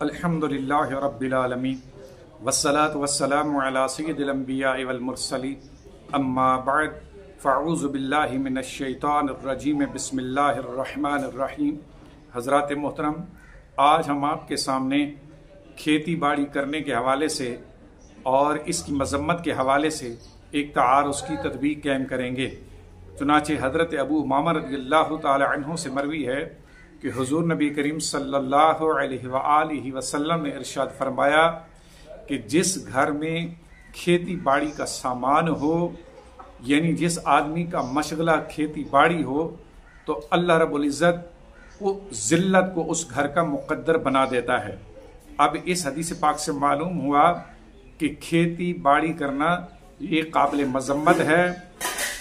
अल्हम्दुलिल्लाहि रब्बिल आलमीन वस्सलातु वस्सलामु अला सय्यिदिल अंबिया'i वल मुरसलीन अम्मा बअद फ़अऊज़ु बिल्लाहि मिनश शैतानिर रजीम बिस्मिल्लाहिर रहमानिर रहीम। हज़रात मोहतरम, आज हम आपके सामने खेती बाड़ी करने के हवाले से और इसकी मज़म्मत के हवाले से एक तारुज़ की तदबीर कायम करेंगे। चुनाचे हज़रत अबू उमामा रज़ियल्लाहु ताला अन्हु से मरवी है कि हुज़ूर नबी करीम सल्लल्लाहु अलैहि वसल्लम ने इरशाद फरमाया कि जिस घर में खेती बाड़ी का सामान हो, यानी जिस आदमी का मशगला खेती बाड़ी हो, तो अल्लाह रब्बुल इज़्ज़त वो ज़िल्लत को उस घर का मुक़द्दर बना देता है। अब इस हदीस पाक से मालूम हुआ कि खेती बाड़ी करना ये काबिल मज़म्मत है,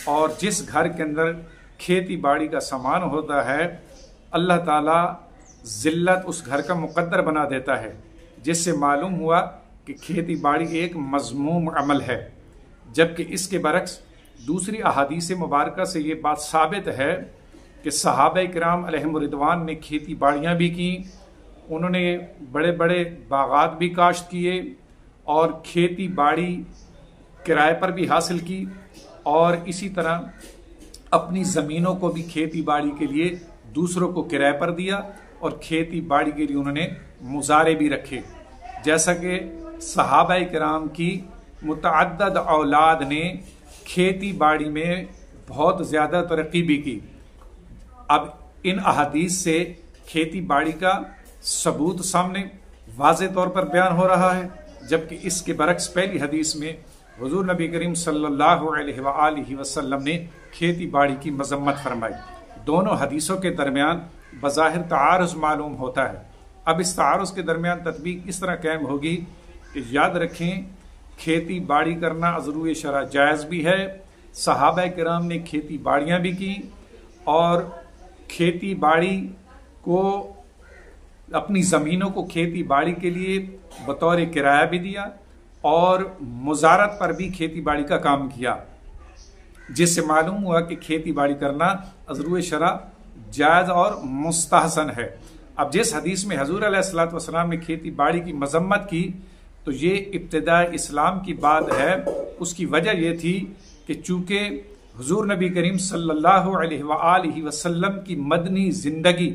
और जिस घर के अंदर खेती बाड़ी का सामान होता है अल्लाह ताला ज़िल्लत उस घर का मुक़द्दर बना देता है, जिससे मालूम हुआ कि खेती बाड़ी एक मज़मूम अमल है। जबकि इसके बरक्स दूसरी अहादीस मुबारका से ये बात साबित है कि सहाबा किराम अलैहिम रिदवान ने खेती बाड़ियाँ भी की, उन्होंने बड़े बड़े बागात भी काश्त किए और खेती बाड़ी किराए पर भी हासिल की, और इसी तरह अपनी ज़मीनों को भी खेती बाड़ी के लिए दूसरों को किराए पर दिया और खेती बाड़ी के लिए उन्होंने मुजारे भी रखे। जैसा कि सहाबा किराम की मुतअद्दिद औलाद ने खेती बाड़ी में बहुत ज़्यादा तरक्की भी की। अब इन अहादीस से खेती बाड़ी का सबूत सामने वाज़े तौर पर बयान हो रहा है, जबकि इसके बरक्स पहली हदीस में हुज़ूर नबी करीम सल्लल्लाहु अलैहि वसल्लम ने खेती बाड़ी की मज़म्मत फरमाई। दोनों हदीसों के दरमियान बज़ाहिर तारुज़ मालूम होता है। अब इस तारुज़ के दरमियान तत्बीक इस तरह कायम होगी कि याद रखें, खेती बाड़ी करना अज़रूए शरअ जायज़ भी है। सहाबा किराम ने खेती बाड़ियाँ भी की और खेती बाड़ी को, अपनी ज़मीनों को खेती बाड़ी के लिए बतौर किराया भी दिया और मुजारत पर भी खेती बाड़ी का काम किया, जिससे मालूम हुआ कि खेती बाड़ी करना अज़रूए शरअ जायज़ और मुस्तहसन है। अब जिस हदीस में हजूर अलैहिस्सलातु वस्सलाम ने खेती बाड़ी की मज़म्मत की, तो ये इब्तिदा इस्लाम की बात है। उसकी वजह यह थी कि चूँकि हुजूर नबी करीम सल्लल्लाहु अलैहि वसल्लम की मदनी ज़िंदगी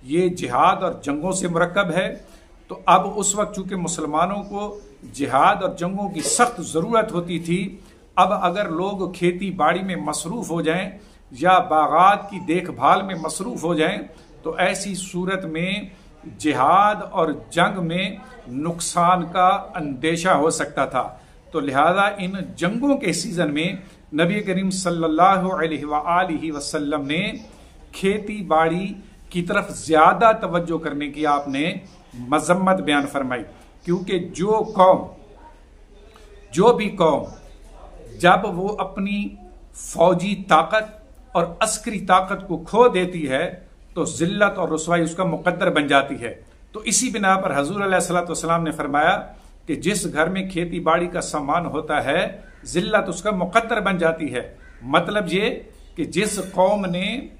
ये जिहाद और जंगों से मुरक्कब है, तो अब उस वक्त चूँकि मुसलमानों को जिहाद और जंगों की सख्त ज़रूरत होती थी, अब अगर लोग खेती बाड़ी में मसरूफ़ हो जाएं या बागात की देखभाल में मसरूफ़ हो जाएं, तो ऐसी सूरत में जिहाद और जंग में नुकसान का अंदेशा हो सकता था। तो लिहाजा इन जंगों के सीज़न में नबी करीम सल्लल्लाहु अलैहि वसल्लम ने खेती बाड़ी की तरफ ज़्यादा तवज्जो करने की आपने मज़म्मत बयान फरमाई, क्योंकि जो भी कौम जब वो अपनी फौजी ताकत और अस्करी ताकत को खो देती है तो ज़िल्लत और रुसवाई उसका मुक़द्दर बन जाती है। तो इसी बिना पर हजूर अलैहिस्सलातु वस्सलाम ने फरमाया कि जिस घर में खेती बाड़ी का सामान होता है ज़िल्लत उसका मुक़द्दर बन जाती है। मतलब ये कि जिस कौम ने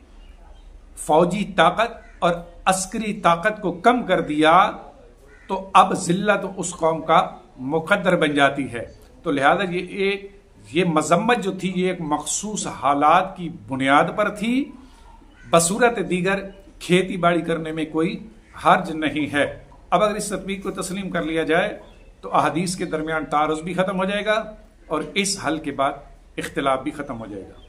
फौजी ताकत और अस्करी ताकत को कम कर दिया, तो अब ज़िल्लत उस कौम का मुक़द्दर बन जाती है। तो लिहाजा ये मज़म्मत जो थी ये एक मखसूस हालात की बुनियाद पर थी। बसूरत दीगर खेती बाड़ी करने में कोई हर्ज नहीं है। अब अगर इस तत्वीक को तस्लीम कर लिया जाए तो अहादीस के दरमियान तारुज़ भी ख़त्म हो जाएगा और इस हल के बाद इख्तिलाफ भी ख़त्म हो जाएगा।